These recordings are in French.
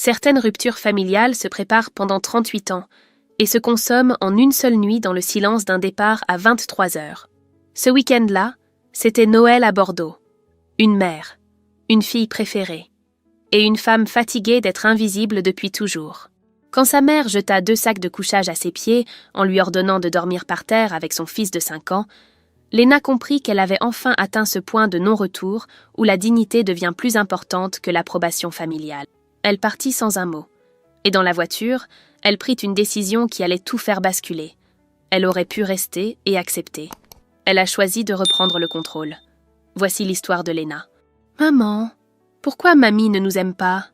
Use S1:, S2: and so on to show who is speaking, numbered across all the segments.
S1: Certaines ruptures familiales se préparent pendant 38 ans et se consomment en une seule nuit dans le silence d'un départ à 23 heures. Ce week-end-là, c'était Noël à Bordeaux. Une mère, une fille préférée, et une femme fatiguée d'être invisible depuis toujours. Quand sa mère jeta 2 sacs de couchage à ses pieds en lui ordonnant de dormir par terre avec son fils de 5 ans, Léna comprit qu'elle avait enfin atteint ce point de non-retour où la dignité devient plus importante que l'approbation familiale. Elle partit sans un mot. Et dans la voiture, elle prit une décision qui allait tout faire basculer. Elle aurait pu rester et accepter. Elle a choisi de reprendre le contrôle. Voici l'histoire de Léna. « Maman, pourquoi mamie ne nous aime pas ?»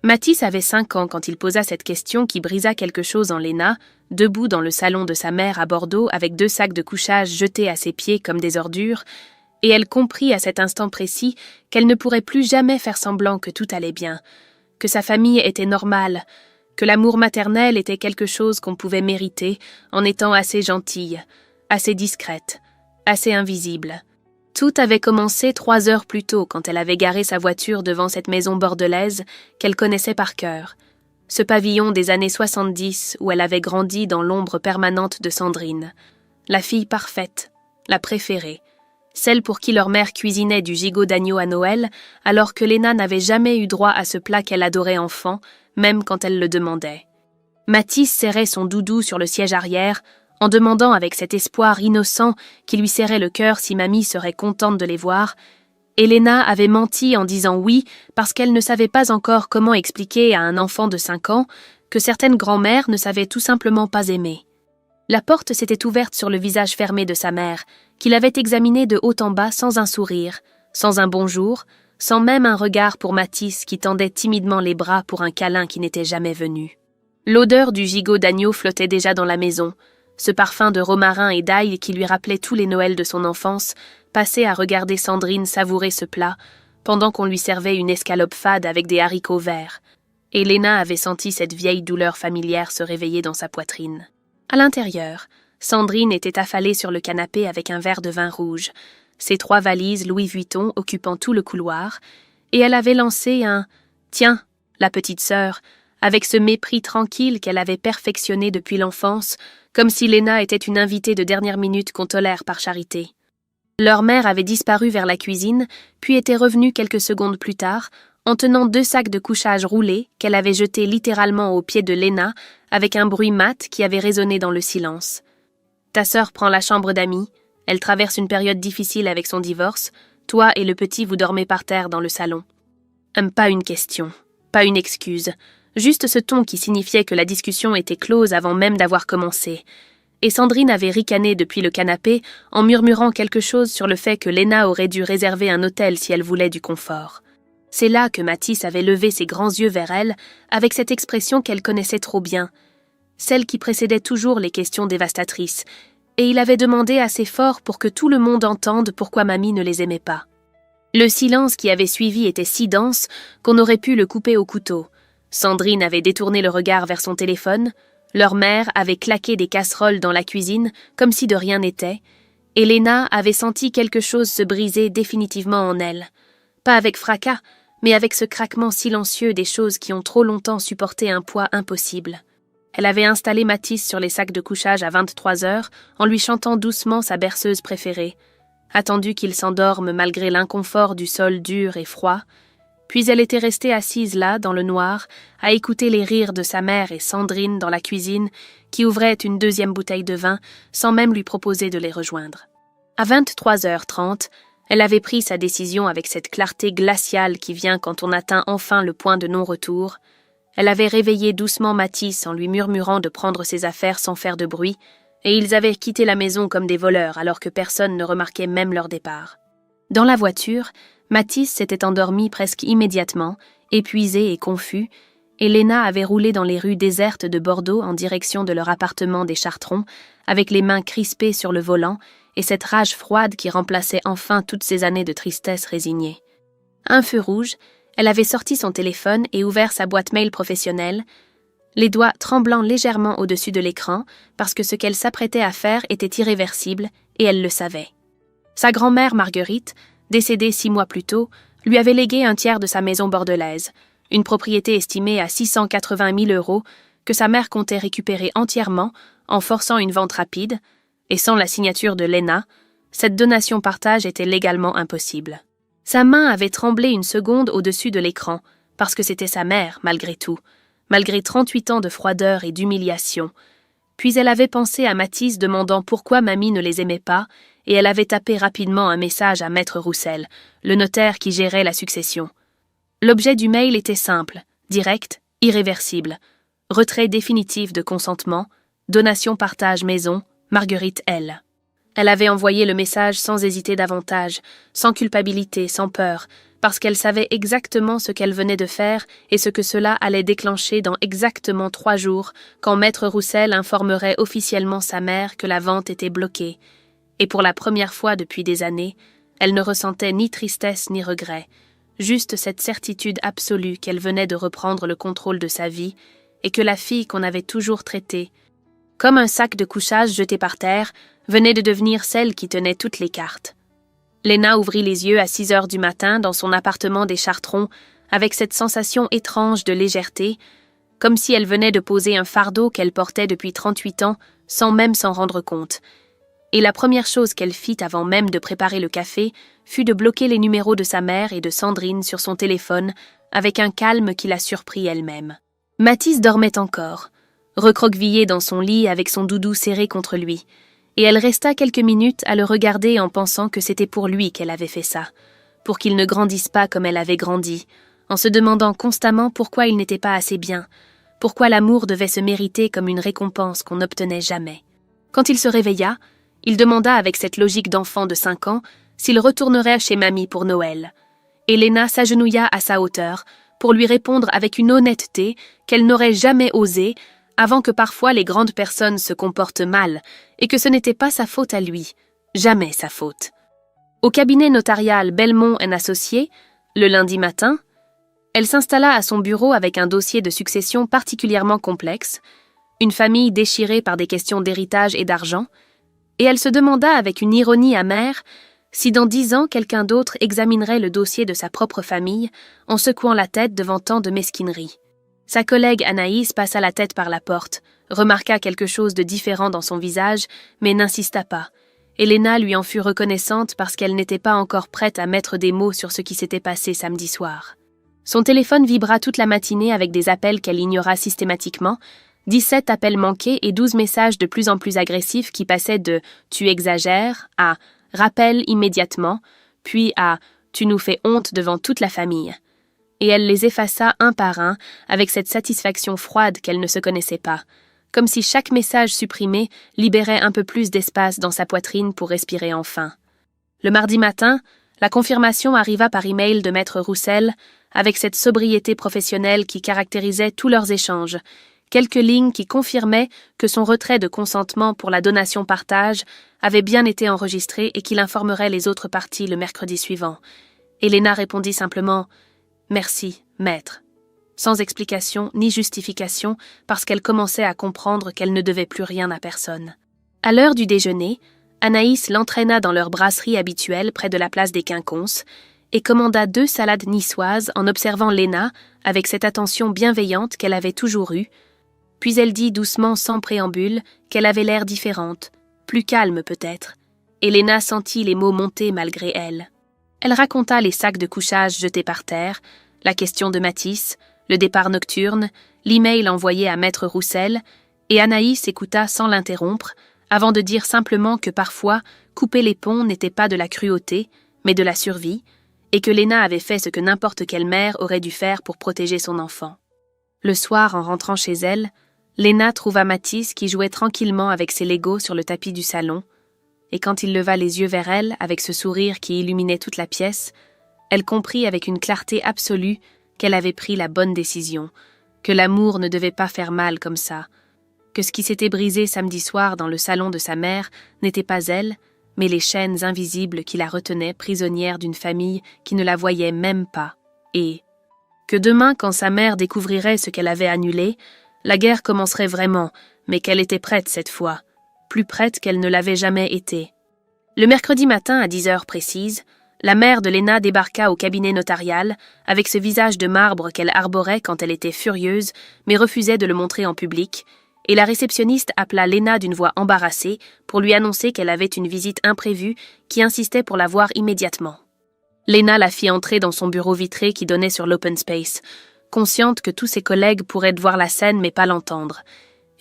S1: Mathis avait 5 ans quand il posa cette question qui brisa quelque chose en Léna, debout dans le salon de sa mère à Bordeaux avec 2 sacs de couchage jetés à ses pieds comme des ordures, et elle comprit à cet instant précis qu'elle ne pourrait plus jamais faire semblant que tout allait bien, que sa famille était normale, que l'amour maternel était quelque chose qu'on pouvait mériter en étant assez gentille, assez discrète, assez invisible. Tout avait commencé 3 heures plus tôt quand elle avait garé sa voiture devant cette maison bordelaise qu'elle connaissait par cœur, ce pavillon des années 70 où elle avait grandi dans l'ombre permanente de Sandrine, la fille parfaite, la préférée, celle pour qui leur mère cuisinait du gigot d'agneau à Noël alors que Léna n'avait jamais eu droit à ce plat qu'elle adorait enfant, même quand elle le demandait. Mathis serrait son doudou sur le siège arrière, en demandant avec cet espoir innocent qui lui serrait le cœur si mamie serait contente de les voir, Léna avait menti en disant oui parce qu'elle ne savait pas encore comment expliquer à un enfant de 5 ans que certaines grand-mères ne savaient tout simplement pas aimer. La porte s'était ouverte sur le visage fermé de sa mère, qui l'avait examinée de haut en bas sans un sourire, sans un bonjour, sans même un regard pour Mathis qui tendait timidement les bras pour un câlin qui n'était jamais venu. L'odeur du gigot d'agneau flottait déjà dans la maison. Ce parfum de romarin et d'ail qui lui rappelait tous les Noëls de son enfance, passait à regarder Sandrine savourer ce plat, pendant qu'on lui servait une escalope fade avec des haricots verts. Et Léna avait senti cette vieille douleur familière se réveiller dans sa poitrine. À l'intérieur, Sandrine était affalée sur le canapé avec un verre de vin rouge, ses 3 valises Louis Vuitton occupant tout le couloir, et elle avait lancé un « Tiens, la petite sœur », avec ce mépris tranquille qu'elle avait perfectionné depuis l'enfance, comme si Léna était une invitée de dernière minute qu'on tolère par charité. Leur mère avait disparu vers la cuisine, puis était revenue quelques secondes plus tard, en tenant 2 sacs de couchage roulés qu'elle avait jetés littéralement aux pieds de Léna, avec un bruit mat qui avait résonné dans le silence. « Ta sœur prend la chambre d'amis, elle traverse une période difficile avec son divorce, toi et le petit vous dormez par terre dans le salon. » Pas une question, pas une excuse, juste ce ton qui signifiait que la discussion était close avant même d'avoir commencé. Et Sandrine avait ricané depuis le canapé en murmurant quelque chose sur le fait que Léna aurait dû réserver un hôtel si elle voulait du confort. C'est là que Mathis avait levé ses grands yeux vers elle, avec cette expression qu'elle connaissait trop bien, celle qui précédait toujours les questions dévastatrices, et il avait demandé assez fort pour que tout le monde entende pourquoi mamie ne les aimait pas. Le silence qui avait suivi était si dense qu'on aurait pu le couper au couteau. Sandrine avait détourné le regard vers son téléphone, leur mère avait claqué des casseroles dans la cuisine comme si de rien n'était, et Léna avait senti quelque chose se briser définitivement en elle. Pas avec fracas, mais avec ce craquement silencieux des choses qui ont trop longtemps supporté un poids impossible. Elle avait installé Mathis sur les sacs de couchage à 23 heures en lui chantant doucement sa berceuse préférée, attendu qu'il s'endorme malgré l'inconfort du sol dur et froid, puis elle était restée assise là, dans le noir, à écouter les rires de sa mère et Sandrine dans la cuisine, qui ouvrait une 2e bouteille de vin, sans même lui proposer de les rejoindre. À 23h30, elle avait pris sa décision avec cette clarté glaciale qui vient quand on atteint enfin le point de non-retour. Elle avait réveillé doucement Mathis en lui murmurant de prendre ses affaires sans faire de bruit, et ils avaient quitté la maison comme des voleurs alors que personne ne remarquait même leur départ. Dans la voiture, Mathis s'était endormi presque immédiatement, épuisé et confus, et Léna avait roulé dans les rues désertes de Bordeaux en direction de leur appartement des Chartrons, avec les mains crispées sur le volant et cette rage froide qui remplaçait enfin toutes ces années de tristesse résignée. À un feu rouge, elle avait sorti son téléphone et ouvert sa boîte mail professionnelle, les doigts tremblant légèrement au-dessus de l'écran parce que ce qu'elle s'apprêtait à faire était irréversible et elle le savait. Sa grand-mère Marguerite, décédée 6 mois plus tôt, lui avait légué un tiers de sa maison bordelaise, une propriété estimée à 680 000 euros que sa mère comptait récupérer entièrement en forçant une vente rapide, et sans la signature de Lena, cette donation-partage était légalement impossible. Sa main avait tremblé une seconde au-dessus de l'écran, parce que c'était sa mère, malgré tout, malgré 38 ans de froideur et d'humiliation. Puis elle avait pensé à Mathis demandant pourquoi mamie ne les aimait pas, et elle avait tapé rapidement un message à Maître Roussel, le notaire qui gérait la succession. L'objet du mail était simple, direct, irréversible. Retrait définitif de consentement, donation-partage maison, Marguerite L. Elle avait envoyé le message sans hésiter davantage, sans culpabilité, sans peur, parce qu'elle savait exactement ce qu'elle venait de faire et ce que cela allait déclencher dans exactement 3 jours, quand Maître Roussel informerait officiellement sa mère que la vente était bloquée. Et pour la première fois depuis des années, elle ne ressentait ni tristesse ni regret, juste cette certitude absolue qu'elle venait de reprendre le contrôle de sa vie et que la fille qu'on avait toujours traitée, comme un sac de couchage jeté par terre, venait de devenir celle qui tenait toutes les cartes. Lena ouvrit les yeux à 6 heures du matin dans son appartement des Chartrons avec cette sensation étrange de légèreté, comme si elle venait de poser un fardeau qu'elle portait depuis 38 ans sans même s'en rendre compte. Et la première chose qu'elle fit avant même de préparer le café fut de bloquer les numéros de sa mère et de Sandrine sur son téléphone avec un calme qui la surprit elle-même. Mathis dormait encore, recroquevillé dans son lit avec son doudou serré contre lui, et elle resta quelques minutes à le regarder en pensant que c'était pour lui qu'elle avait fait ça, pour qu'il ne grandisse pas comme elle avait grandi, en se demandant constamment pourquoi il n'était pas assez bien, pourquoi l'amour devait se mériter comme une récompense qu'on n'obtenait jamais. Quand il se réveilla, il demanda avec cette logique d'enfant de 5 ans s'il retournerait chez mamie pour Noël. Et Lena s'agenouilla à sa hauteur pour lui répondre avec une honnêteté qu'elle n'aurait jamais osée avant que parfois les grandes personnes se comportent mal et que ce n'était pas sa faute à lui, jamais sa faute. Au cabinet notarial Belmont & Associés, le lundi matin, elle s'installa à son bureau avec un dossier de succession particulièrement complexe, une famille déchirée par des questions d'héritage et d'argent, et elle se demanda avec une ironie amère si dans 10 ans quelqu'un d'autre examinerait le dossier de sa propre famille en secouant la tête devant tant de mesquinerie. Sa collègue Anaïs passa la tête par la porte, remarqua quelque chose de différent dans son visage, mais n'insista pas. Elena lui en fut reconnaissante parce qu'elle n'était pas encore prête à mettre des mots sur ce qui s'était passé samedi soir. Son téléphone vibra toute la matinée avec des appels qu'elle ignora systématiquement, 17 appels manqués et 12 messages de plus en plus agressifs qui passaient de « tu exagères » à « rappelle immédiatement », puis à « tu nous fais honte devant toute la famille ». Et elle les effaça un par un avec cette satisfaction froide qu'elle ne se connaissait pas, comme si chaque message supprimé libérait un peu plus d'espace dans sa poitrine pour respirer enfin. Le mardi matin, la confirmation arriva par email de Maître Roussel avec cette sobriété professionnelle qui caractérisait tous leurs échanges, quelques lignes qui confirmaient que son retrait de consentement pour la donation-partage avait bien été enregistré et qu'il informerait les autres parties le mercredi suivant. Elena répondit simplement « Merci, maître », sans explication ni justification parce qu'elle commençait à comprendre qu'elle ne devait plus rien à personne. À l'heure du déjeuner, Anaïs l'entraîna dans leur brasserie habituelle près de la place des Quinconces et commanda 2 salades niçoises en observant Lena avec cette attention bienveillante qu'elle avait toujours eue. Puis elle dit doucement sans préambule qu'elle avait l'air différente, plus calme peut-être, et Lena sentit les mots monter malgré elle. Elle raconta les sacs de couchage jetés par terre, la question de Mathis, le départ nocturne, l'email envoyé à Maître Roussel, et Anaïs écouta sans l'interrompre, avant de dire simplement que parfois, couper les ponts n'était pas de la cruauté, mais de la survie, et que Lena avait fait ce que n'importe quelle mère aurait dû faire pour protéger son enfant. Le soir, en rentrant chez elle, Lena trouva Mathis qui jouait tranquillement avec ses Legos sur le tapis du salon, et quand il leva les yeux vers elle avec ce sourire qui illuminait toute la pièce, elle comprit avec une clarté absolue qu'elle avait pris la bonne décision, que l'amour ne devait pas faire mal comme ça, que ce qui s'était brisé samedi soir dans le salon de sa mère n'était pas elle, mais les chaînes invisibles qui la retenaient prisonnière d'une famille qui ne la voyait même pas, et que demain, quand sa mère découvrirait ce qu'elle avait annulé, la guerre commencerait vraiment, mais qu'elle était prête cette fois, plus prête qu'elle ne l'avait jamais été. Le mercredi matin à 10 heures précises, La mère de Lena débarqua au cabinet notarial, avec ce visage de marbre qu'elle arborait quand elle était furieuse, mais refusait de le montrer en public, et la réceptionniste appela Lena d'une voix embarrassée pour lui annoncer qu'elle avait une visite imprévue qui insistait pour la voir immédiatement. Lena la fit entrer dans son bureau vitré qui donnait sur l'open space, consciente que tous ses collègues pourraient voir la scène mais pas l'entendre,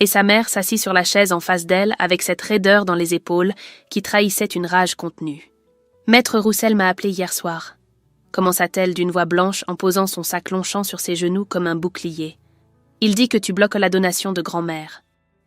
S1: et sa mère s'assit sur la chaise en face d'elle avec cette raideur dans les épaules qui trahissait une rage contenue. « Maître Roussel m'a appelé hier soir », commença-t-elle d'une voix blanche en posant son sac longchamp sur ses genoux comme un bouclier. « Il dit que tu bloques la donation de grand-mère. »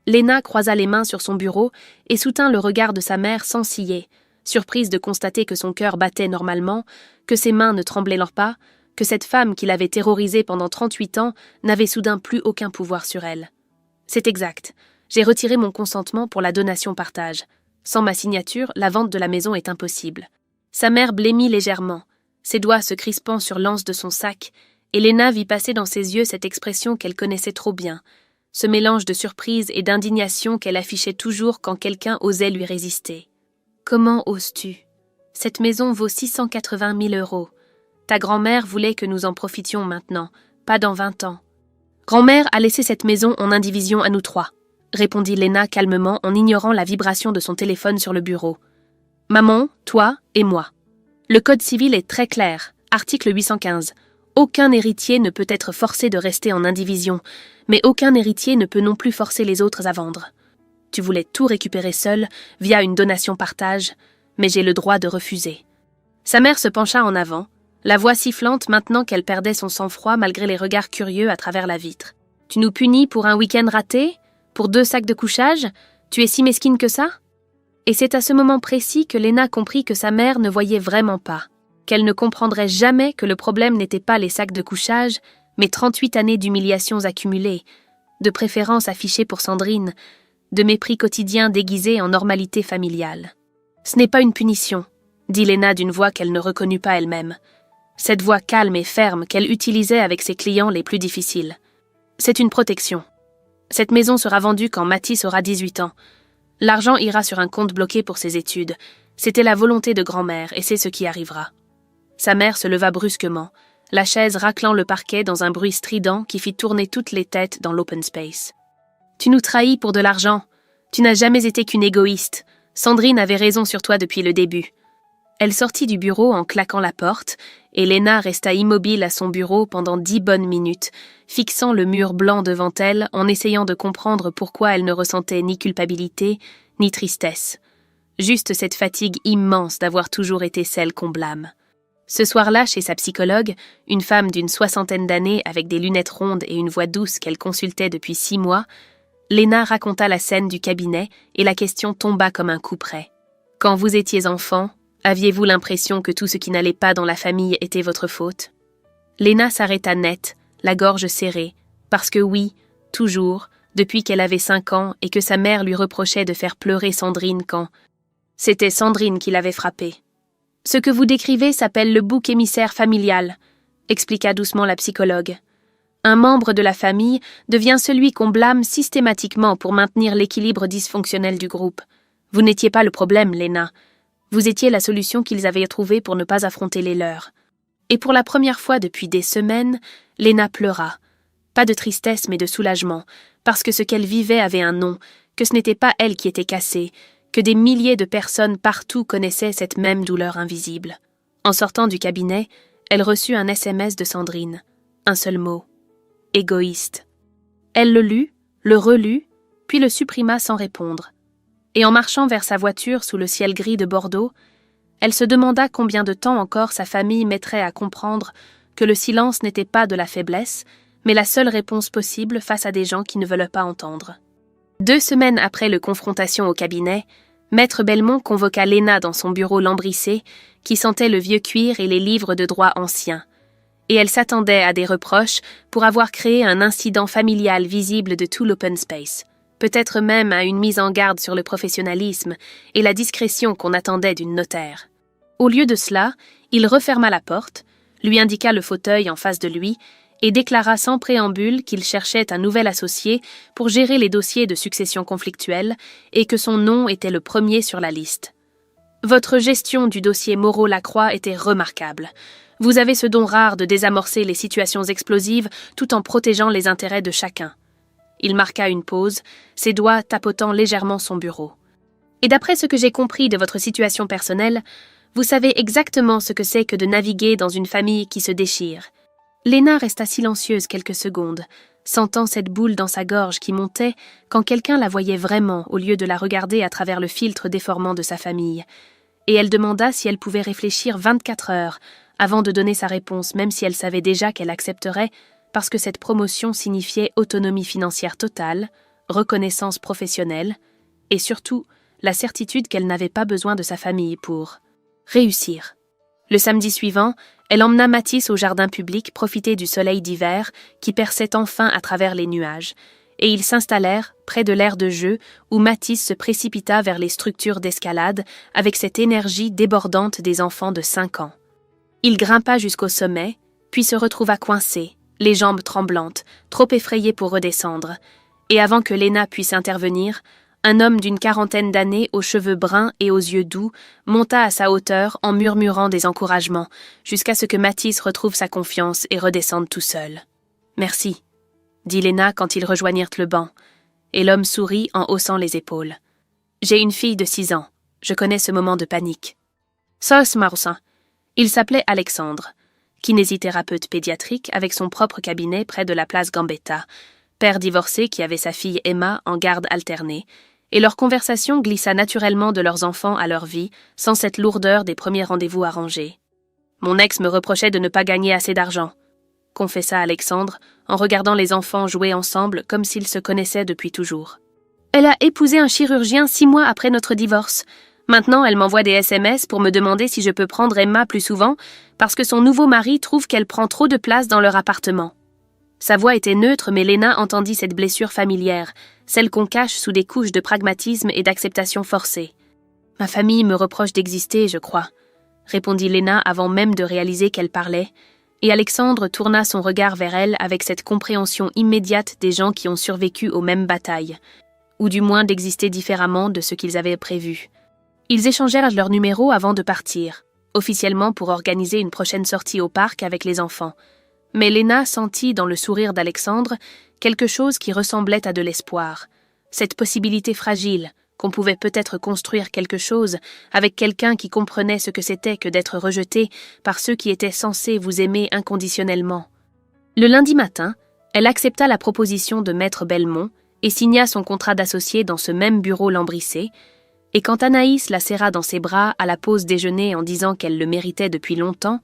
S1: Lena croisa les mains sur son bureau et soutint le regard de sa mère sans ciller, surprise de constater que son cœur battait normalement, que ses mains ne tremblaient pas, que cette femme qui l'avait terrorisée pendant 38 ans n'avait soudain plus aucun pouvoir sur elle. « C'est exact. J'ai retiré mon consentement pour la donation-partage. Sans ma signature, la vente de la maison est impossible. » Sa mère blêmit légèrement, ses doigts se crispant sur l'anse de son sac, et Lena vit passer dans ses yeux cette expression qu'elle connaissait trop bien, ce mélange de surprise et d'indignation qu'elle affichait toujours quand quelqu'un osait lui résister. « Comment oses-tu? Cette maison vaut 680 000 €. Ta grand-mère voulait que nous en profitions maintenant, pas dans 20 ans. »« Grand-mère a laissé cette maison en indivision à nous trois, » répondit Lena calmement en ignorant la vibration de son téléphone sur le bureau. « Maman, toi et moi. Le Code civil est très clair, article 815. Aucun héritier ne peut être forcé de rester en indivision, mais aucun héritier ne peut non plus forcer les autres à vendre. Tu voulais tout récupérer seul, via une donation-partage, mais j'ai le droit de refuser. » Sa mère se pencha en avant, la voix sifflante maintenant qu'elle perdait son sang-froid malgré les regards curieux à travers la vitre. « Tu nous punis pour un week-end raté? Pour 2 sacs de couchage? Tu es si mesquine que ça ?» Et c'est à ce moment précis que Lena comprit que sa mère ne voyait vraiment pas, qu'elle ne comprendrait jamais que le problème n'était pas les sacs de couchage, mais 38 années d'humiliations accumulées, de préférences affichées pour Sandrine, de mépris quotidien déguisé en normalité familiale. « Ce n'est pas une punition », dit Lena d'une voix qu'elle ne reconnut pas elle-même, cette voix calme et ferme qu'elle utilisait avec ses clients les plus difficiles. « C'est une protection. Cette maison sera vendue quand Mathis aura 18 ans. L'argent ira sur un compte bloqué pour ses études. C'était la volonté de grand-mère et c'est ce qui arrivera. » Sa mère se leva brusquement, la chaise raclant le parquet dans un bruit strident qui fit tourner toutes les têtes dans l'open space. « Tu nous trahis pour de l'argent. Tu n'as jamais été qu'une égoïste. Sandrine avait raison sur toi depuis le début. » Elle sortit du bureau en claquant la porte, et Lena resta immobile à son bureau pendant 10 bonnes minutes, fixant le mur blanc devant elle en essayant de comprendre pourquoi elle ne ressentait ni culpabilité, ni tristesse. Juste cette fatigue immense d'avoir toujours été celle qu'on blâme. Ce soir-là, chez sa psychologue, une femme d'une 60aine d'années avec des lunettes rondes et une voix douce qu'elle consultait depuis 6 mois, Lena raconta la scène du cabinet et la question tomba comme un coup près. « Quand vous étiez enfant, aviez-vous l'impression que tout ce qui n'allait pas dans la famille était votre faute ?» Lena s'arrêta net, la gorge serrée, parce que oui, toujours, depuis qu'elle avait 5 ans et que sa mère lui reprochait de faire pleurer Sandrine quand... C'était Sandrine qui l'avait frappée. « Ce que vous décrivez s'appelle le bouc émissaire familial », expliqua doucement la psychologue. Un membre de la famille devient celui qu'on blâme systématiquement pour maintenir l'équilibre dysfonctionnel du groupe. Vous n'étiez pas le problème, Lena. Vous étiez la solution qu'ils avaient trouvée pour ne pas affronter les leurs. Et pour la première fois depuis des semaines, Lena pleura. Pas de tristesse mais de soulagement, parce que ce qu'elle vivait avait un nom, que ce n'était pas elle qui était cassée, que des milliers de personnes partout connaissaient cette même douleur invisible. En sortant du cabinet, elle reçut un SMS de Sandrine. Un seul mot. Égoïste. Elle le lut, le relut, puis le supprima sans répondre. Et en marchant vers sa voiture sous le ciel gris de Bordeaux, elle se demanda combien de temps encore sa famille mettrait à comprendre que le silence n'était pas de la faiblesse, mais la seule réponse possible face à des gens qui ne veulent pas entendre. 2 semaines après le confrontation au cabinet, Maître Belmont convoqua Lena dans son bureau lambrissé, qui sentait le vieux cuir et les livres de droit anciens. Et elle s'attendait à des reproches pour avoir créé un incident familial visible de tout l'open space, peut-être même à une mise en garde sur le professionnalisme et la discrétion qu'on attendait d'une notaire. Au lieu de cela, il referma la porte, lui indiqua le fauteuil en face de lui et déclara sans préambule qu'il cherchait un nouvel associé pour gérer les dossiers de succession conflictuelle et que son nom était le premier sur la liste. Votre gestion du dossier Moreau-Lacroix était remarquable. Vous avez ce don rare de désamorcer les situations explosives tout en protégeant les intérêts de chacun. Il marqua une pause, ses doigts tapotant légèrement son bureau. Et d'après ce que j'ai compris de votre situation personnelle, vous savez exactement ce que c'est que de naviguer dans une famille qui se déchire. Léna resta silencieuse quelques secondes, sentant cette boule dans sa gorge qui montait quand quelqu'un la voyait vraiment au lieu de la regarder à travers le filtre déformant de sa famille. Et elle demanda si elle pouvait réfléchir 24 heures avant de donner sa réponse, même si elle savait déjà qu'elle accepterait, parce que cette promotion signifiait autonomie financière totale, reconnaissance professionnelle, et surtout la certitude qu'elle n'avait pas besoin de sa famille pour réussir. Le samedi suivant, elle emmena Mathis au jardin public profiter du soleil d'hiver qui perçait enfin à travers les nuages, et ils s'installèrent près de l'aire de jeu où Mathis se précipita vers les structures d'escalade avec cette énergie débordante des enfants de 5 ans. Il grimpa jusqu'au sommet, puis se retrouva coincé, les jambes tremblantes, trop effrayé pour redescendre, et avant que Léna puisse intervenir, un homme d'une 40aine d'années aux cheveux bruns et aux yeux doux monta à sa hauteur en murmurant des encouragements, jusqu'à ce que Mathis retrouve sa confiance et redescende tout seul. « Merci », dit Léna quand ils rejoignirent le banc, et l'homme sourit en haussant les épaules. « J'ai une fille de 6 ans, je connais ce moment de panique. »« Sos Maroussin ». Il s'appelait Alexandre, kinésithérapeute pédiatrique avec son propre cabinet près de la place Gambetta, père divorcé qui avait sa fille Emma en garde alternée, et leur conversation glissa naturellement de leurs enfants à leur vie, sans cette lourdeur des premiers rendez-vous arrangés. « Mon ex me reprochait de ne pas gagner assez d'argent », confessa Alexandre, en regardant les enfants jouer ensemble comme s'ils se connaissaient depuis toujours. « Elle a épousé un chirurgien 6 mois après notre divorce. Maintenant, elle m'envoie des SMS pour me demander si je peux prendre Emma plus souvent, parce que son nouveau mari trouve qu'elle prend trop de place dans leur appartement. » Sa voix était neutre, mais Léna entendit cette blessure familière, celle qu'on cache sous des couches de pragmatisme et d'acceptation forcée. « Ma famille me reproche d'exister, je crois, » répondit Léna avant même de réaliser qu'elle parlait, et Alexandre tourna son regard vers elle avec cette compréhension immédiate des gens qui ont survécu aux mêmes batailles, ou du moins d'exister différemment de ce qu'ils avaient prévu. Ils échangèrent leurs numéros avant de partir, officiellement pour organiser une prochaine sortie au parc avec les enfants. Mais Léna sentit dans le sourire d'Alexandre quelque chose qui ressemblait à de l'espoir, cette possibilité fragile qu'on pouvait peut-être construire quelque chose avec quelqu'un qui comprenait ce que c'était que d'être rejeté par ceux qui étaient censés vous aimer inconditionnellement. Le lundi matin, elle accepta la proposition de Maître Belmont et signa son contrat d'associé dans ce même bureau lambrissé, et quand Anaïs la serra dans ses bras à la pause déjeuner en disant qu'elle le méritait depuis longtemps,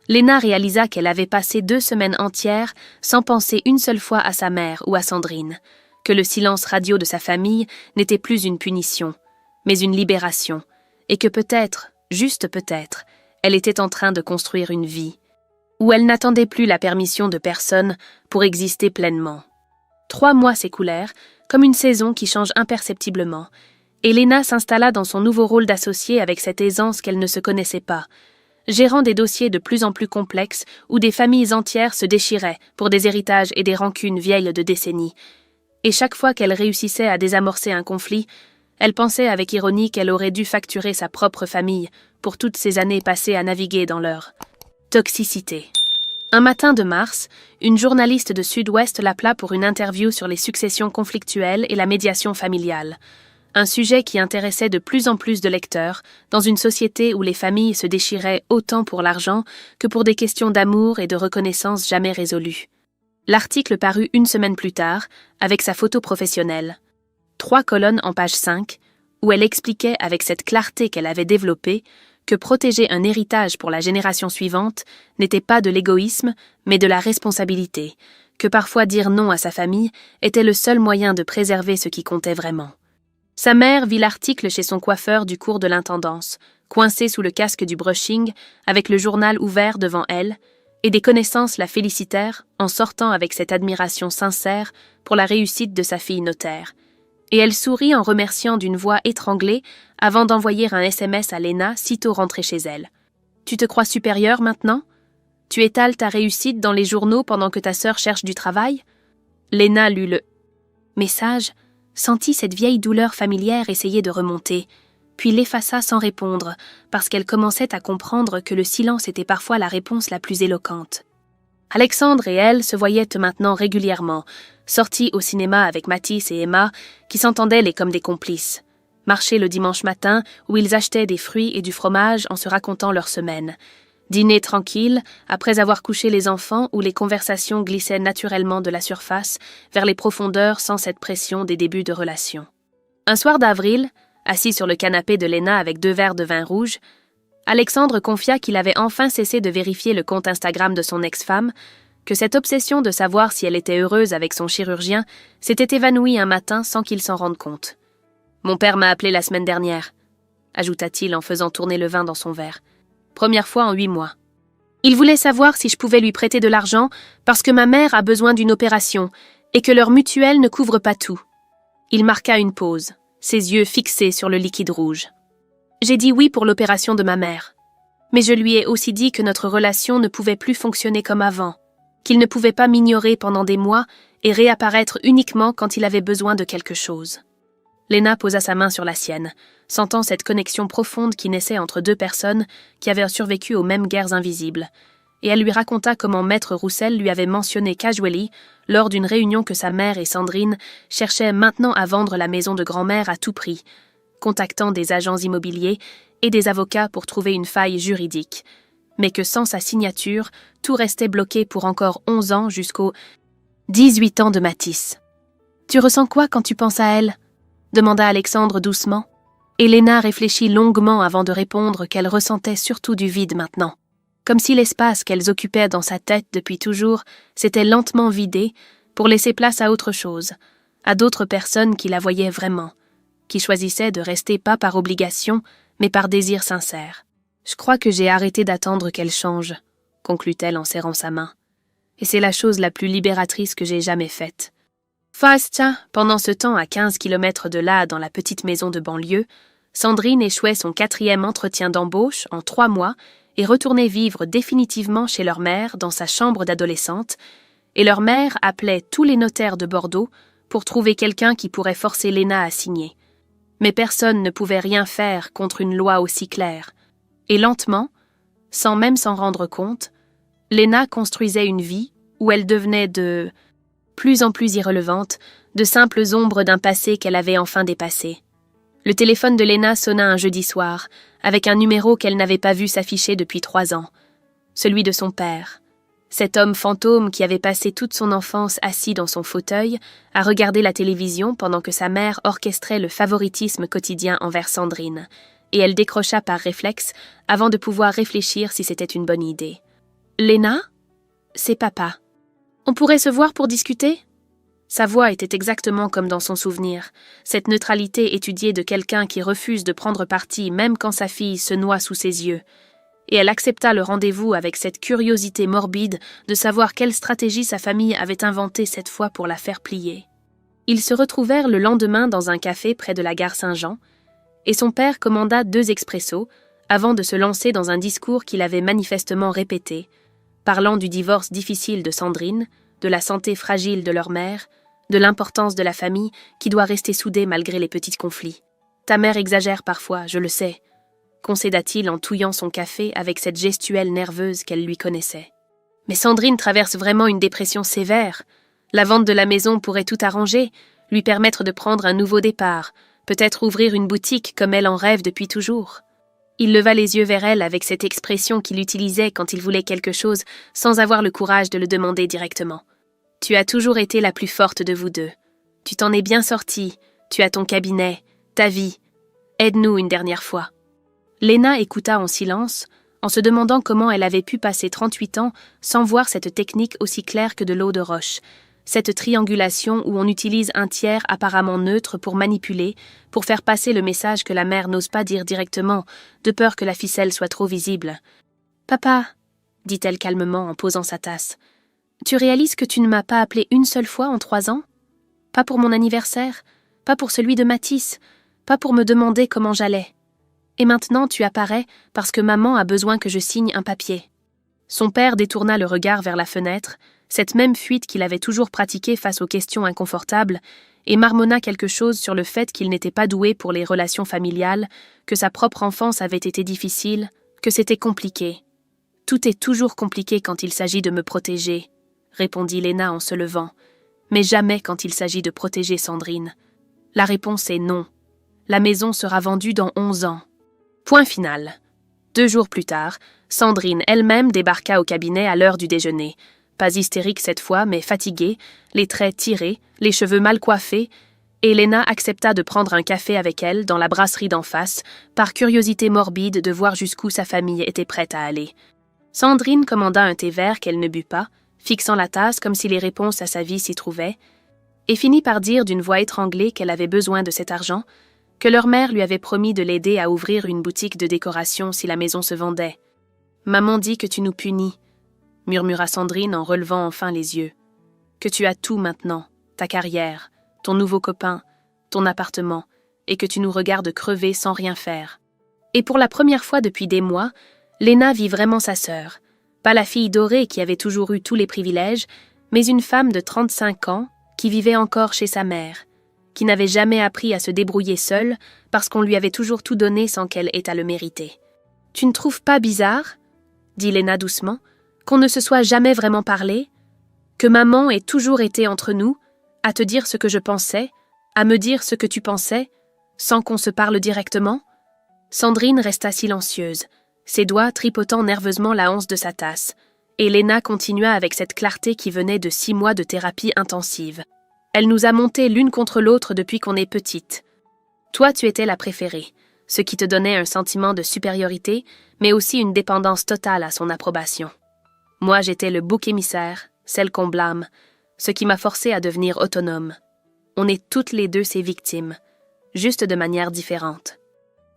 S1: Léna réalisa qu'elle avait passé 2 semaines entières sans penser une seule fois à sa mère ou à Sandrine, que le silence radio de sa famille n'était plus une punition, mais une libération, et que peut-être, juste peut-être, elle était en train de construire une vie, où elle n'attendait plus la permission de personne pour exister pleinement. 3 mois s'écoulèrent, comme une saison qui change imperceptiblement, et Léna s'installa dans son nouveau rôle d'associée avec cette aisance qu'elle ne se connaissait pas, gérant des dossiers de plus en plus complexes où des familles entières se déchiraient pour des héritages et des rancunes vieilles de décennies. Et chaque fois qu'elle réussissait à désamorcer un conflit, elle pensait avec ironie qu'elle aurait dû facturer sa propre famille pour toutes ces années passées à naviguer dans leur toxicité. Un matin de mars, une journaliste de Sud-Ouest l'appela pour une interview sur les successions conflictuelles et la médiation familiale. Un sujet qui intéressait de plus en plus de lecteurs, dans une société où les familles se déchiraient autant pour l'argent que pour des questions d'amour et de reconnaissance jamais résolues. L'article parut 1 semaine plus tard, avec sa photo professionnelle. 3 colonnes en page 5, où elle expliquait avec cette clarté qu'elle avait développée que protéger un héritage pour la génération suivante n'était pas de l'égoïsme, mais de la responsabilité, que parfois dire non à sa famille était le seul moyen de préserver ce qui comptait vraiment. Sa mère vit l'article chez son coiffeur du cours de l'intendance, coincée sous le casque du brushing, avec le journal ouvert devant elle, et des connaissances la félicitèrent en sortant avec cette admiration sincère pour la réussite de sa fille notaire. Et elle sourit en remerciant d'une voix étranglée avant d'envoyer un SMS à Léna sitôt rentrée chez elle. « Tu te crois supérieure maintenant ? Tu étales ta réussite dans les journaux pendant que ta sœur cherche du travail ?» Léna lut le message, sentit cette vieille douleur familière essayer de remonter, puis l'effaça sans répondre, parce qu'elle commençait à comprendre que le silence était parfois la réponse la plus éloquente. Alexandre et elle se voyaient maintenant régulièrement, sortis au cinéma avec Mathis et Emma, qui s'entendaient les comme des complices. Marcher le dimanche matin, où ils achetaient des fruits et du fromage en se racontant leur semaine. Dîner tranquille, après avoir couché les enfants, où les conversations glissaient naturellement de la surface vers les profondeurs sans cette pression des débuts de relation. Un soir d'avril, assis sur le canapé de Léna avec 2 verres de vin rouge, Alexandre confia qu'il avait enfin cessé de vérifier le compte Instagram de son ex-femme, que cette obsession de savoir si elle était heureuse avec son chirurgien s'était évanouie un matin sans qu'il s'en rende compte. « Mon père m'a appelé la semaine dernière », ajouta-t-il en faisant tourner le vin dans son verre. « Première fois en 8 mois. Il voulait savoir si je pouvais lui prêter de l'argent parce que ma mère a besoin d'une opération et que leur mutuelle ne couvre pas tout. » Il marqua une pause, ses yeux fixés sur le liquide rouge. J'ai dit oui pour l'opération de ma mère. Mais je lui ai aussi dit que notre relation ne pouvait plus fonctionner comme avant, qu'il ne pouvait pas m'ignorer pendant des mois et réapparaître uniquement quand il avait besoin de quelque chose. Léna posa sa main sur la sienne, sentant cette connexion profonde qui naissait entre 2 personnes qui avaient survécu aux mêmes guerres invisibles, et elle lui raconta comment Maître Roussel lui avait mentionné casually, lors d'une réunion que sa mère et Sandrine cherchaient maintenant à vendre la maison de grand-mère à tout prix, contactant des agents immobiliers et des avocats pour trouver une faille juridique, mais que sans sa signature, tout restait bloqué pour encore 11 ans jusqu'aux 18 ans de Mathis. « Tu ressens quoi quand tu penses à elle ?» demanda Alexandre doucement. Et Léna réfléchit longuement avant de répondre qu'elle ressentait surtout du vide maintenant, comme si l'espace qu'elles occupaient dans sa tête depuis toujours s'était lentement vidé pour laisser place à autre chose, à d'autres personnes qui la voyaient vraiment, qui choisissaient de rester pas par obligation, mais par désir sincère. « Je crois que j'ai arrêté d'attendre qu'elle change, » conclut-elle en serrant sa main. « Et c'est la chose la plus libératrice que j'ai jamais faite. » Pendant ce temps, à 15 kilomètres de là, dans la petite maison de banlieue, Sandrine échouait son 4e entretien d'embauche en 3 mois et retournait vivre définitivement chez leur mère dans sa chambre d'adolescente, et leur mère appelait tous les notaires de Bordeaux pour trouver quelqu'un qui pourrait forcer Léna à signer. Mais personne ne pouvait rien faire contre une loi aussi claire. Et lentement, sans même s'en rendre compte, Léna construisait une vie où elle devenait de plus en plus irrelevante, de simples ombres d'un passé qu'elle avait enfin dépassé. Le téléphone de Léna sonna un jeudi soir, avec un numéro qu'elle n'avait pas vu s'afficher depuis 3 ans. Celui de son père. Cet homme fantôme qui avait passé toute son enfance assis dans son fauteuil, à regarder la télévision pendant que sa mère orchestrait le favoritisme quotidien envers Sandrine, et elle décrocha par réflexe avant de pouvoir réfléchir si c'était une bonne idée. « Léna ? C'est papa. On pourrait se voir pour discuter ?» Sa voix était exactement comme dans son souvenir, cette neutralité étudiée de quelqu'un qui refuse de prendre parti même quand sa fille se noie sous ses yeux. Et elle accepta le rendez-vous avec cette curiosité morbide de savoir quelle stratégie sa famille avait inventée cette fois pour la faire plier. Ils se retrouvèrent le lendemain dans un café près de la gare Saint-Jean, et son père commanda 2 expressos avant de se lancer dans un discours qu'il avait manifestement répété, parlant du divorce difficile de Sandrine, de la santé fragile de leur mère, de l'importance de la famille qui doit rester soudée malgré les petits conflits. « Ta mère exagère parfois, je le sais », concéda-t-il en touillant son café avec cette gestuelle nerveuse qu'elle lui connaissait. « Mais Sandrine traverse vraiment une dépression sévère. La vente de la maison pourrait tout arranger, lui permettre de prendre un nouveau départ, peut-être ouvrir une boutique comme elle en rêve depuis toujours. » Il leva les yeux vers elle avec cette expression qu'il utilisait quand il voulait quelque chose sans avoir le courage de le demander directement. « Tu as toujours été la plus forte de vous 2. Tu t'en es bien sortie, tu as ton cabinet, ta vie. Aide-nous une dernière fois. » Léna écouta en silence, en se demandant comment elle avait pu passer 38 ans sans voir cette technique aussi claire que de l'eau de roche, cette triangulation où on utilise un tiers apparemment neutre pour manipuler, pour faire passer le message que la mère n'ose pas dire directement, de peur que la ficelle soit trop visible. « Papa, » dit-elle calmement en posant sa tasse, « tu réalises que tu ne m'as pas appelé une seule fois en 3 ans? Pas pour mon anniversaire, pas pour celui de Mathis, pas pour me demander comment j'allais. Et maintenant tu apparais parce que maman a besoin que je signe un papier. » Son père détourna le regard vers la fenêtre, cette même fuite qu'il avait toujours pratiquée face aux questions inconfortables, et marmonna quelque chose sur le fait qu'il n'était pas doué pour les relations familiales, que sa propre enfance avait été difficile, que c'était compliqué. « Tout est toujours compliqué quand il s'agit de me protéger », répondit Léna en se levant, mais jamais quand il s'agit de protéger Sandrine. La réponse est non. La maison sera vendue dans 11 ans. Point final. 2 jours plus tard, Sandrine elle-même débarqua au cabinet à l'heure du déjeuner. Pas hystérique cette fois, mais fatiguée, les traits tirés, les cheveux mal coiffés, et Léna accepta de prendre un café avec elle dans la brasserie d'en face, par curiosité morbide de voir jusqu'où sa famille était prête à aller. Sandrine commanda un thé vert qu'elle ne but pas, fixant la tasse comme si les réponses à sa vie s'y trouvaient, et finit par dire d'une voix étranglée qu'elle avait besoin de cet argent, que leur mère lui avait promis de l'aider à ouvrir une boutique de décoration si la maison se vendait. « Maman dit que tu nous punis », murmura Sandrine en relevant enfin les yeux. « Que tu as tout maintenant, ta carrière, ton nouveau copain, ton appartement, et que tu nous regardes crever sans rien faire. » Et pour la première fois depuis des mois, Léna vit vraiment sa sœur. Pas la fille dorée qui avait toujours eu tous les privilèges, mais une femme de 35 ans qui vivait encore chez sa mère, qui n'avait jamais appris à se débrouiller seule parce qu'on lui avait toujours tout donné sans qu'elle ait à le mériter. « Tu ne trouves pas bizarre, dit Léna doucement, qu'on ne se soit jamais vraiment parlé, que maman ait toujours été entre nous, à te dire ce que je pensais, à me dire ce que tu pensais, sans qu'on se parle directement ?» Sandrine resta silencieuse, ses doigts tripotant nerveusement la anse de sa tasse, et Léna continua avec cette clarté qui venait de 6 mois de thérapie intensive. « Elle nous a monté l'une contre l'autre depuis qu'on est petite. Toi, tu étais la préférée, ce qui te donnait un sentiment de supériorité, mais aussi une dépendance totale à son approbation. Moi, j'étais le bouc émissaire, celle qu'on blâme, ce qui m'a forcée à devenir autonome. On est toutes les deux ses victimes, juste de manière différente. »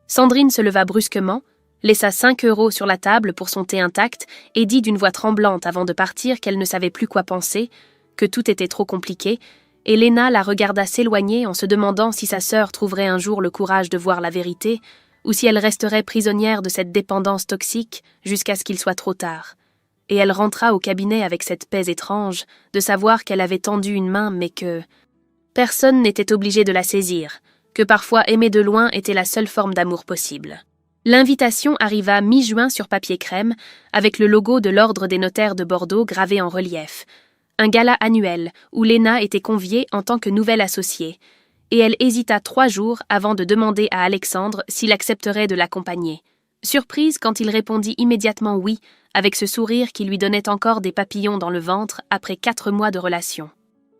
S1: Sandrine se leva brusquement, laissa 5 € sur la table pour son thé intact et dit d'une voix tremblante avant de partir qu'elle ne savait plus quoi penser, que tout était trop compliqué, et Léna la regarda s'éloigner en se demandant si sa sœur trouverait un jour le courage de voir la vérité, ou si elle resterait prisonnière de cette dépendance toxique jusqu'à ce qu'il soit trop tard. Et elle rentra au cabinet avec cette paix étrange de savoir qu'elle avait tendu une main mais que personne n'était obligé de la saisir, que parfois aimer de loin était la seule forme d'amour possible. L'invitation arriva mi-juin sur papier crème, avec le logo de l'Ordre des notaires de Bordeaux gravé en relief. Un gala annuel où Léna était conviée en tant que nouvelle associée, et elle hésita 3 jours avant de demander à Alexandre s'il accepterait de l'accompagner. Surprise quand il répondit immédiatement oui, avec ce sourire qui lui donnait encore des papillons dans le ventre après 4 mois de relation.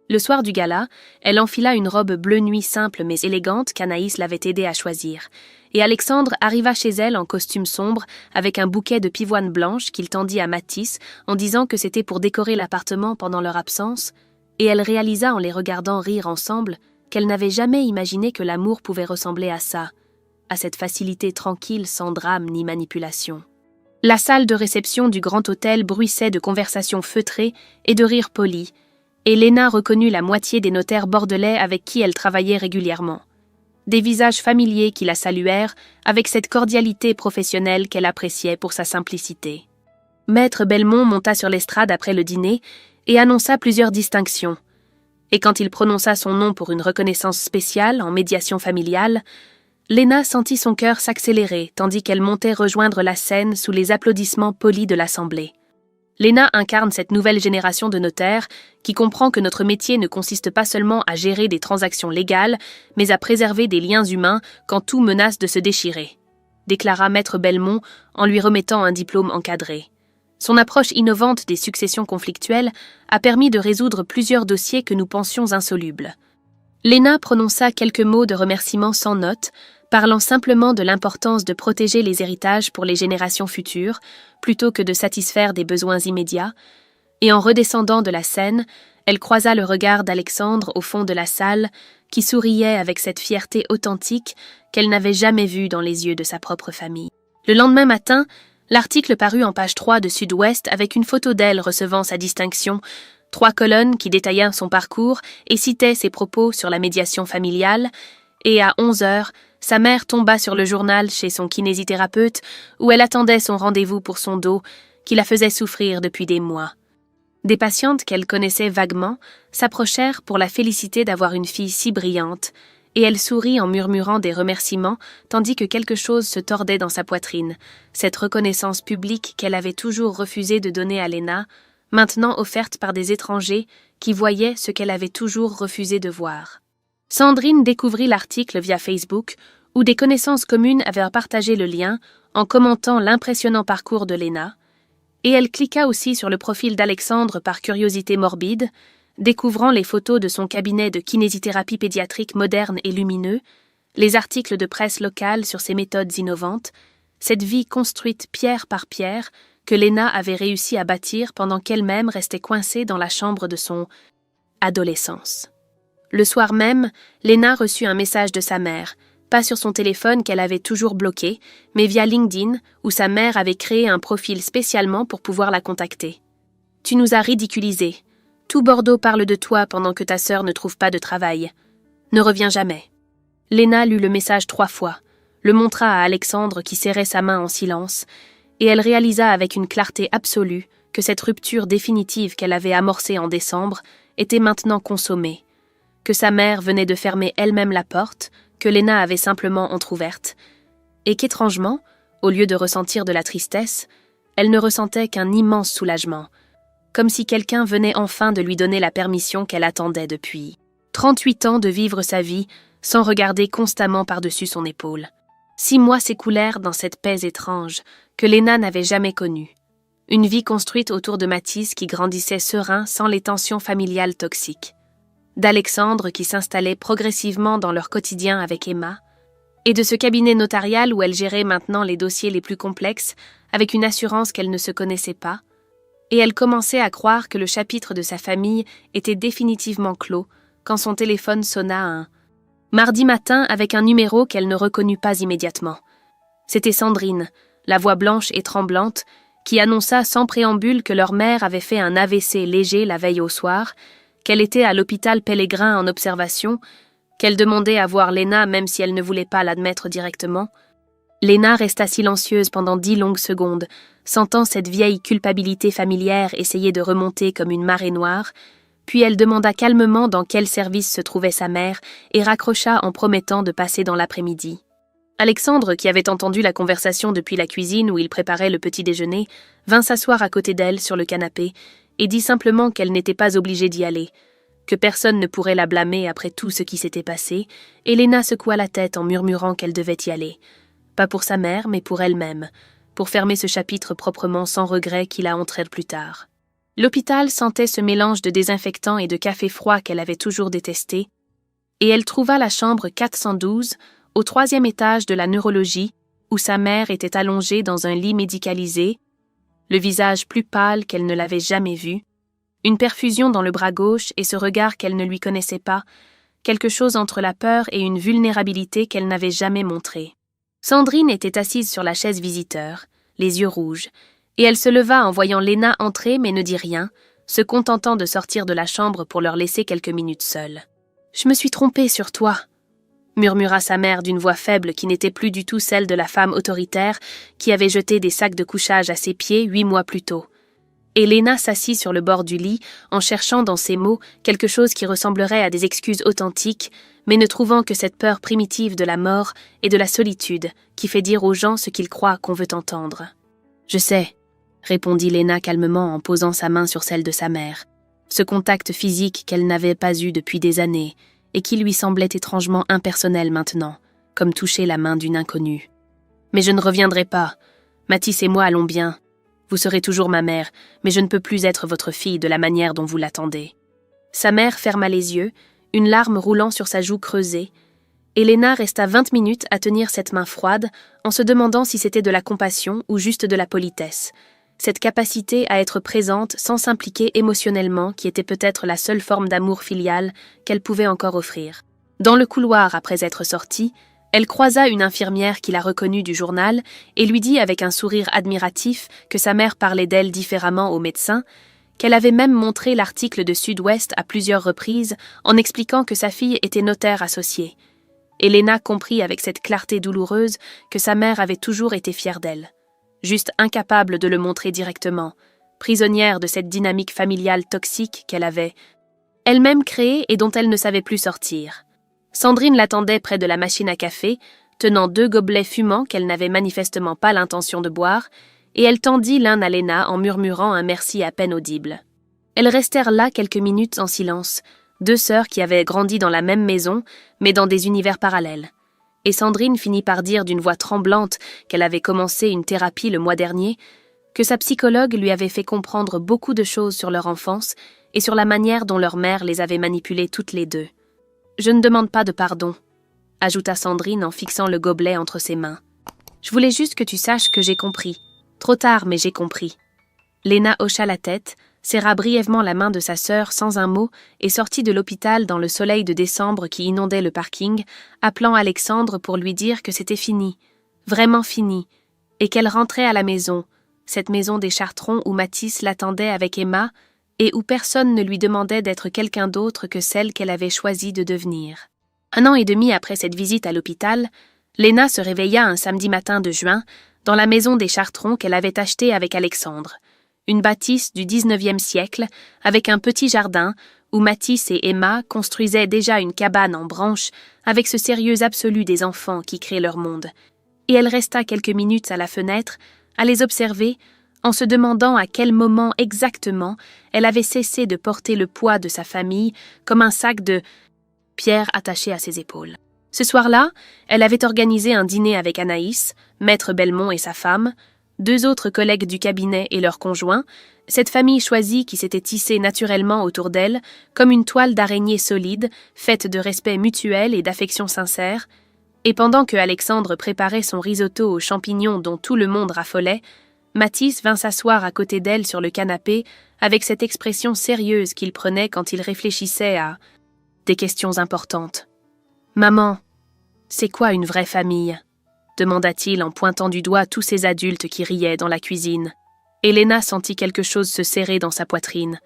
S1: Le soir du gala, elle enfila une robe bleu nuit simple mais élégante qu'Anaïs l'avait aidée à choisir, et Alexandre arriva chez elle en costume sombre avec un bouquet de pivoine blanche qu'il tendit à Mathis en disant que c'était pour décorer l'appartement pendant leur absence, et elle réalisa en les regardant rire ensemble qu'elle n'avait jamais imaginé que l'amour pouvait ressembler à ça, à cette facilité tranquille sans drame ni manipulation. La salle de réception du grand hôtel bruissait de conversations feutrées et de rires polis, et Léna reconnut la moitié des notaires bordelais avec qui elle travaillait régulièrement. Des visages familiers qui la saluèrent avec cette cordialité professionnelle qu'elle appréciait pour sa simplicité. Maître Belmont monta sur l'estrade après le dîner et annonça plusieurs distinctions. Et quand il prononça son nom pour une reconnaissance spéciale en médiation familiale, Léna sentit son cœur s'accélérer tandis qu'elle montait rejoindre la scène sous les applaudissements polis de l'assemblée. Léna incarne cette nouvelle génération de notaires qui comprend que notre métier ne consiste pas seulement à gérer des transactions légales, mais à préserver des liens humains quand tout menace de se déchirer, déclara Maître Belmont en lui remettant un diplôme encadré. Son approche innovante des successions conflictuelles a permis de résoudre plusieurs dossiers que nous pensions insolubles. Léna prononça quelques mots de remerciement sans note, parlant simplement de l'importance de protéger les héritages pour les générations futures, plutôt que de satisfaire des besoins immédiats, et en redescendant de la scène, elle croisa le regard d'Alexandre au fond de la salle, qui souriait avec cette fierté authentique qu'elle n'avait jamais vue dans les yeux de sa propre famille. Le lendemain matin, l'article parut en page 3 de Sud-Ouest avec une photo d'elle recevant sa distinction, 3 colonnes qui détaillaient son parcours et citaient ses propos sur la médiation familiale, et à 11 heures, sa mère tomba sur le journal chez son kinésithérapeute où elle attendait son rendez-vous pour son dos, qui la faisait souffrir depuis des mois. Des patientes qu'elle connaissait vaguement s'approchèrent pour la féliciter d'avoir une fille si brillante, et elle sourit en murmurant des remerciements tandis que quelque chose se tordait dans sa poitrine, cette reconnaissance publique qu'elle avait toujours refusé de donner à Léna, maintenant offerte par des étrangers qui voyaient ce qu'elle avait toujours refusé de voir. Sandrine découvrit l'article via Facebook où des connaissances communes avaient partagé le lien en commentant l'impressionnant parcours de Léna, et elle cliqua aussi sur le profil d'Alexandre par curiosité morbide, découvrant les photos de son cabinet de kinésithérapie pédiatrique moderne et lumineux, les articles de presse locale sur ses méthodes innovantes, cette vie construite pierre par pierre que Léna avait réussi à bâtir pendant qu'elle-même restait coincée dans la chambre de son adolescence. Le soir même, Léna reçut un message de sa mère, pas sur son téléphone qu'elle avait toujours bloqué, mais via LinkedIn, où sa mère avait créé un profil spécialement pour pouvoir la contacter. « Tu nous as ridiculisés. Tout Bordeaux parle de toi pendant que ta sœur ne trouve pas de travail. Ne reviens jamais. » Léna lut le message 3 fois, le montra à Alexandre qui serrait sa main en silence, et elle réalisa avec une clarté absolue que cette rupture définitive qu'elle avait amorcée en décembre était maintenant consommée, que sa mère venait de fermer elle-même la porte, que Léna avait simplement entr'ouverte, et qu'étrangement, au lieu de ressentir de la tristesse, elle ne ressentait qu'un immense soulagement, comme si quelqu'un venait enfin de lui donner la permission qu'elle attendait depuis 38 ans de vivre sa vie sans regarder constamment par-dessus son épaule. 6 mois s'écoulèrent dans cette paix étrange que Léna n'avait jamais connue. Une vie construite autour de Mathis qui grandissait serein sans les tensions familiales toxiques, d'Alexandre qui s'installait progressivement dans leur quotidien avec Emma, et de ce cabinet notarial où elle gérait maintenant les dossiers les plus complexes avec une assurance qu'elle ne se connaissait pas, et elle commençait à croire que le chapitre de sa famille était définitivement clos quand son téléphone sonna un mardi matin avec un numéro qu'elle ne reconnut pas immédiatement. C'était Sandrine, la voix blanche et tremblante, qui annonça sans préambule que leur mère avait fait un AVC léger la veille au soir, qu'elle était à l'hôpital Pellegrin en observation, qu'elle demandait à voir Léna même si elle ne voulait pas l'admettre directement. Léna resta silencieuse pendant 10 longues secondes, sentant cette vieille culpabilité familière essayer de remonter comme une marée noire, puis elle demanda calmement dans quel service se trouvait sa mère et raccrocha en promettant de passer dans l'après-midi. Alexandre, qui avait entendu la conversation depuis la cuisine où il préparait le petit déjeuner, vint s'asseoir à côté d'elle sur le canapé et dit simplement qu'elle n'était pas obligée d'y aller, que personne ne pourrait la blâmer après tout ce qui s'était passé, et Léna secoua la tête en murmurant qu'elle devait y aller, pas pour sa mère mais pour elle-même, pour fermer ce chapitre proprement sans regret qui la hanterait plus tard. L'hôpital sentait ce mélange de désinfectant et de café froid qu'elle avait toujours détesté, et elle trouva la chambre 412 au 3e étage de la neurologie où sa mère était allongée dans un lit médicalisé, le visage plus pâle qu'elle ne l'avait jamais vu, une perfusion dans le bras gauche et ce regard qu'elle ne lui connaissait pas, quelque chose entre la peur et une vulnérabilité qu'elle n'avait jamais montrée. Sandrine était assise sur la chaise visiteur, les yeux rouges, et elle se leva en voyant Léna entrer mais ne dit rien, se contentant de sortir de la chambre pour leur laisser quelques minutes seuls. « Je me suis trompée sur toi », murmura sa mère d'une voix faible qui n'était plus du tout celle de la femme autoritaire qui avait jeté des sacs de couchage à ses pieds 8 mois plus tôt. Et Léna s'assit sur le bord du lit en cherchant dans ses mots quelque chose qui ressemblerait à des excuses authentiques, mais ne trouvant que cette peur primitive de la mort et de la solitude qui fait dire aux gens ce qu'ils croient qu'on veut entendre. « Je sais », répondit Léna calmement en posant sa main sur celle de sa mère, ce contact physique qu'elle n'avait pas eu depuis des années et qui lui semblait étrangement impersonnel maintenant, comme toucher la main d'une inconnue. « Mais je ne reviendrai pas. Mathis et moi allons bien. Vous serez toujours ma mère, mais je ne peux plus être votre fille de la manière dont vous l'attendez. » Sa mère ferma les yeux, une larme roulant sur sa joue creusée, et Léna resta 20 minutes à tenir cette main froide en se demandant si c'était de la compassion ou juste de la politesse, cette capacité à être présente sans s'impliquer émotionnellement qui était peut-être la seule forme d'amour filial qu'elle pouvait encore offrir. Dans le couloir après être sortie, elle croisa une infirmière qui la reconnut du journal et lui dit avec un sourire admiratif que sa mère parlait d'elle différemment aux médecins, qu'elle avait même montré l'article de Sud-Ouest à plusieurs reprises en expliquant que sa fille était notaire associée. Et Léna comprit avec cette clarté douloureuse que sa mère avait toujours été fière d'elle, juste incapable de le montrer directement, prisonnière de cette dynamique familiale toxique qu'elle avait elle-même créée et dont elle ne savait plus sortir. Sandrine l'attendait près de la machine à café, tenant 2 gobelets fumants qu'elle n'avait manifestement pas l'intention de boire, et elle tendit l'un à Léna en murmurant un merci à peine audible. Elles restèrent là quelques minutes en silence, 2 sœurs qui avaient grandi dans la même maison, mais dans des univers parallèles. Et Sandrine finit par dire d'une voix tremblante qu'elle avait commencé une thérapie le mois dernier, que sa psychologue lui avait fait comprendre beaucoup de choses sur leur enfance et sur la manière dont leur mère les avait manipulées toutes les 2. « Je ne demande pas de pardon », ajouta Sandrine en fixant le gobelet entre ses mains. « Je voulais juste que tu saches que j'ai compris. Trop tard, mais j'ai compris. » Léna hocha la tête, serra brièvement la main de sa sœur sans un mot et sortit de l'hôpital dans le soleil de décembre qui inondait le parking, appelant Alexandre pour lui dire que c'était fini, vraiment fini, et qu'elle rentrait à la maison, cette maison des Chartrons où Mathis l'attendait avec Emma et où personne ne lui demandait d'être quelqu'un d'autre que celle qu'elle avait choisi de devenir. 1 an et demi après cette visite à l'hôpital, Léna se réveilla un samedi matin de juin dans la maison des Chartrons qu'elle avait achetée avec Alexandre. Une bâtisse du 19e siècle, avec un petit jardin, où Mathis et Emma construisaient déjà une cabane en branches, avec ce sérieux absolu des enfants qui créent leur monde. Et elle resta quelques minutes à la fenêtre, à les observer, en se demandant à quel moment exactement elle avait cessé de porter le poids de sa famille comme un sac de pierres attaché à ses épaules. Ce soir-là, elle avait organisé un dîner avec Anaïs, Maître Belmont et sa femme, 2 autres collègues du cabinet et leurs conjoints, cette famille choisie qui s'était tissée naturellement autour d'elle, comme une toile d'araignée solide, faite de respect mutuel et d'affection sincère, et pendant que Alexandre préparait son risotto aux champignons dont tout le monde raffolait, Mathis vint s'asseoir à côté d'elle sur le canapé avec cette expression sérieuse qu'il prenait quand il réfléchissait à des questions importantes. « Maman, c'est quoi une vraie famille ?» demanda-t-il en pointant du doigt tous ces adultes qui riaient dans la cuisine. Léna sentit quelque chose se serrer dans sa poitrine.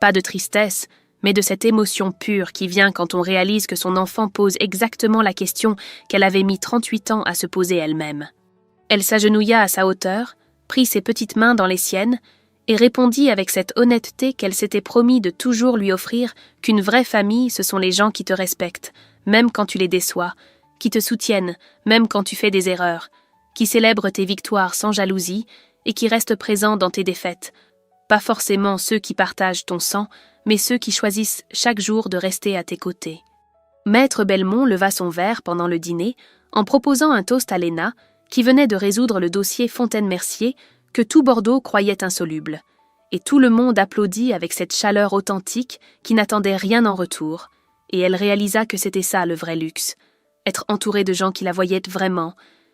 S1: Pas de tristesse, mais de cette émotion pure qui vient quand on réalise que son enfant pose exactement la question qu'elle avait mis 38 ans à se poser elle-même. Elle s'agenouilla à sa hauteur, prit ses petites mains dans les siennes et répondit avec cette honnêteté qu'elle s'était promis de toujours lui offrir qu'une vraie famille, ce sont les gens qui te respectent, même quand tu les déçois, qui te soutiennent, même quand tu fais des erreurs, qui célèbrent tes victoires sans jalousie et qui restent présents dans tes défaites. Pas forcément ceux qui partagent ton sang, mais ceux qui choisissent chaque jour de rester à tes côtés. Maître Belmont leva son verre pendant le dîner en proposant un toast à Léna, qui venait de résoudre le dossier Fontaine-Mercier que tout Bordeaux croyait insoluble. Et tout le monde applaudit avec cette chaleur authentique qui n'attendait rien en retour, et elle réalisa que c'était ça le vrai luxe. Être entourée de gens qui la voyaient vraiment,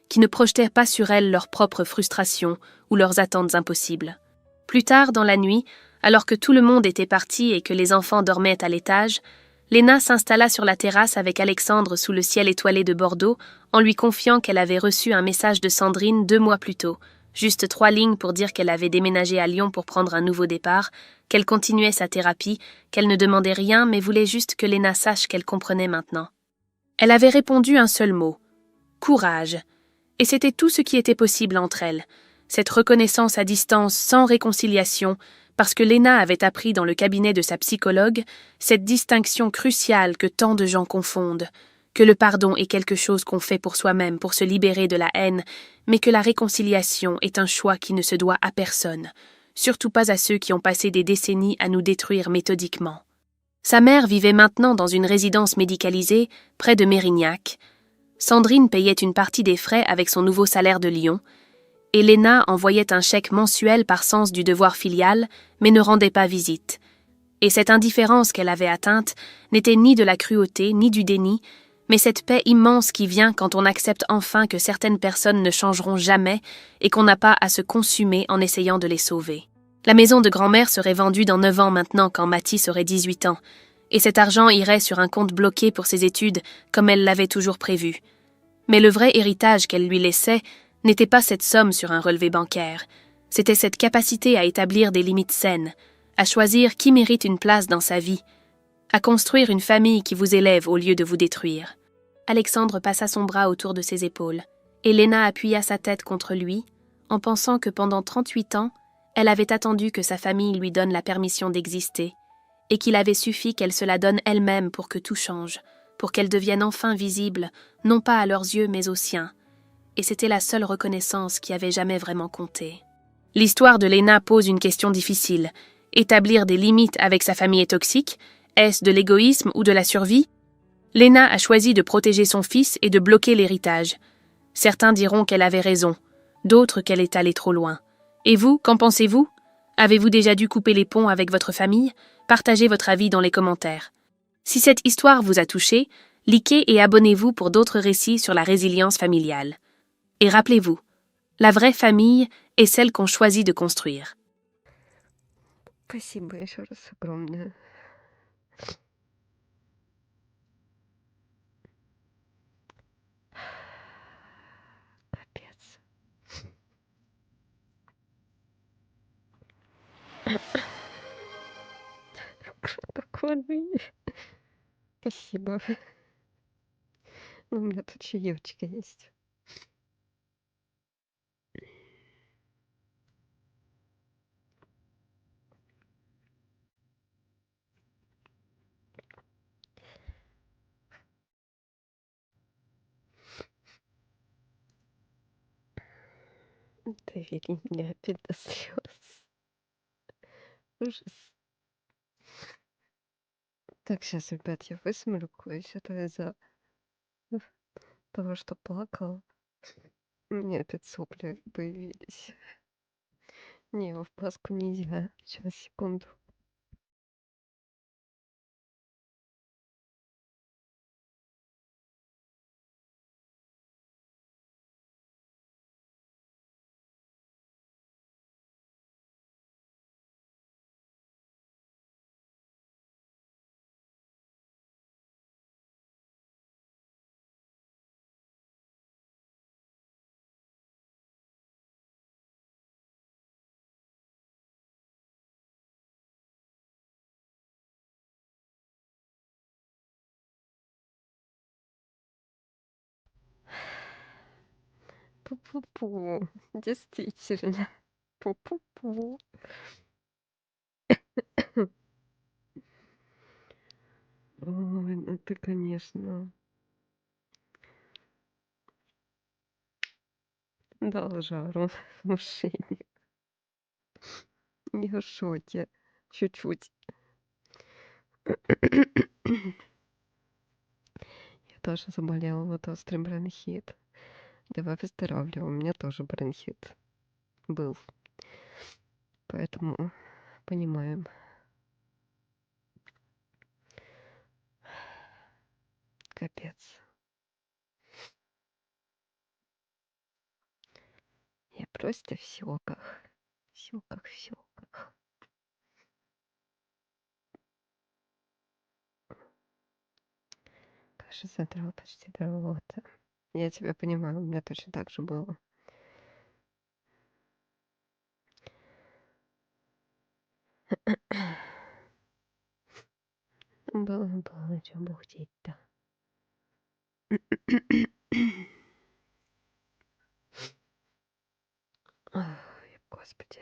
S1: qui ne projetaient pas sur elle leurs propres frustrations ou leurs attentes impossibles. Plus tard dans la nuit, alors que tout le monde était parti et que les enfants dormaient à l'étage, Léna s'installa sur la terrasse avec Alexandre sous le ciel étoilé de Bordeaux en lui confiant qu'elle avait reçu un message de Sandrine 2 mois plus tôt, juste 3 lignes pour dire qu'elle avait déménagé à Lyon pour prendre un nouveau départ, qu'elle continuait sa thérapie, qu'elle ne demandait rien mais voulait juste que Léna sache qu'elle comprenait maintenant. Elle avait répondu un seul mot, « courage », et c'était tout ce qui était possible entre elles, cette reconnaissance à distance sans réconciliation, parce que Léna avait appris dans le cabinet de sa psychologue cette distinction cruciale que tant de gens confondent, que le pardon est quelque chose qu'on fait pour soi-même pour se libérer de la haine, mais que la réconciliation est un choix qui ne se doit à personne, surtout pas à ceux qui ont passé des décennies à nous détruire méthodiquement. Sa mère vivait maintenant dans une résidence médicalisée près de Mérignac. Sandrine payait une partie des frais avec son nouveau salaire de Lyon, et Léna envoyait un chèque mensuel par sens du devoir filial, mais ne rendait pas visite. Et cette indifférence qu'elle avait atteinte n'était ni de la cruauté, ni du déni, mais cette paix immense qui vient quand on accepte enfin que certaines personnes ne changeront jamais et qu'on n'a pas à se consumer en essayant de les sauver. La maison de grand-mère serait vendue dans 9 ans maintenant quand Mathis aurait 18 ans, et cet argent irait sur un compte bloqué pour ses études, comme elle l'avait toujours prévu. Mais le vrai héritage qu'elle lui laissait n'était pas cette somme sur un relevé bancaire, c'était cette capacité à établir des limites saines, à choisir qui mérite une place dans sa vie, à construire une famille qui vous élève au lieu de vous détruire. Alexandre passa son bras autour de ses épaules, et Léna appuya sa tête contre lui, en pensant que pendant 38 ans, Elle avait attendu que sa famille lui donne la permission d'exister, et qu'il avait suffi qu'elle se la donne elle-même pour que tout change, pour qu'elle devienne enfin visible, non pas à leurs yeux mais aux siens, et c'était la seule reconnaissance qui avait jamais vraiment compté. L'histoire de Lena pose une question difficile. Établir des limites avec sa famille est toxique? Est-ce de l'égoïsme ou de la survie? Lena a choisi de protéger son fils et de bloquer l'héritage. Certains diront qu'elle avait raison, d'autres qu'elle est allée trop loin. Et vous, qu'en pensez-vous? Avez-vous déjà dû couper les ponts avec votre famille? Partagez votre avis dans les commentaires. Si cette histoire vous a touché, likez et abonnez-vous pour d'autres récits sur la résilience familiale. Et rappelez-vous, la vraie famille est celle qu'on choisit de construire.
S2: Спасибо еще раз огромное. Капец. Какой он. Спасибо. Ну, у меня тут чаёчек есть. Довели меня опять до слез. Ужас. Так, сейчас, ребят, я высморкаюсь. Это из-за того, что плакала. У меня опять сопли появились. Не, в маску нельзя. Сейчас, секунду. Пу-пу-пу. Действительно. Пу-пу-пу. Ой, ну ты, конечно, дал жару мошенник. Я в шоке. Чуть-чуть. Я тоже заболела вот острый бронхит. Давай выздоравливай. У меня тоже бронхит был. Поэтому понимаем. Капец. Я просто в сёках. В сёках, в сёках. Каша задрала почти до рвоты. Я тебя понимаю, у меня точно так же было. Было, чё бухтеть-то. Ой, господи.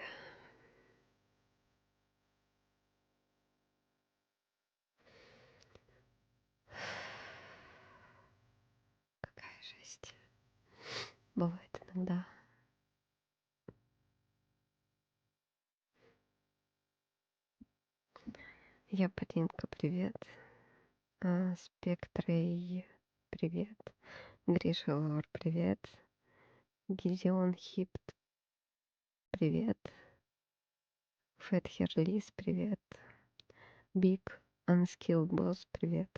S2: Какая жесть. Бывает иногда. Я Полинка, привет. Спектрей, привет. Гриша Лор, привет. Гизион Хипт, привет. Фэт Херлис, привет. Биг Unskilled Boss, привет.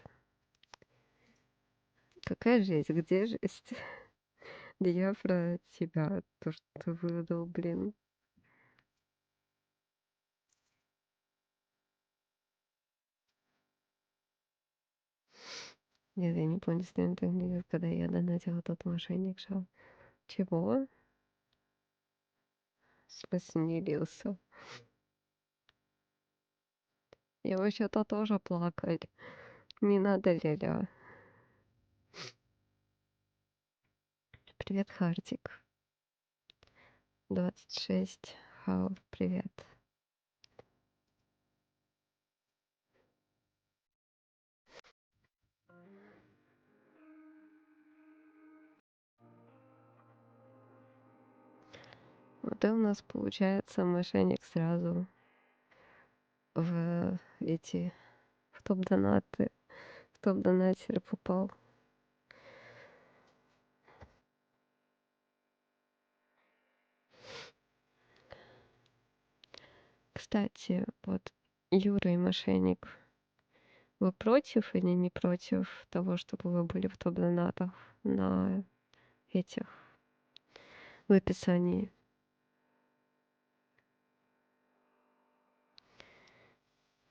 S2: Какая жесть, где жесть? Да я про тебя, то, что выдал, блин. Нет, я не помню, когда я донатила тот мошенник шел. Чего? В смысле не лился? Я вообще-то тоже плакать. Не надо, Ляля. Привет, Хартик. 26. Хау, привет. Вот и у нас получается мошенник сразу в эти в топ-донаты, в топ-донатеры попал. Кстати, вот Юра и мошенник, вы против или не против того, чтобы вы были в топ-донатах на этих в описании?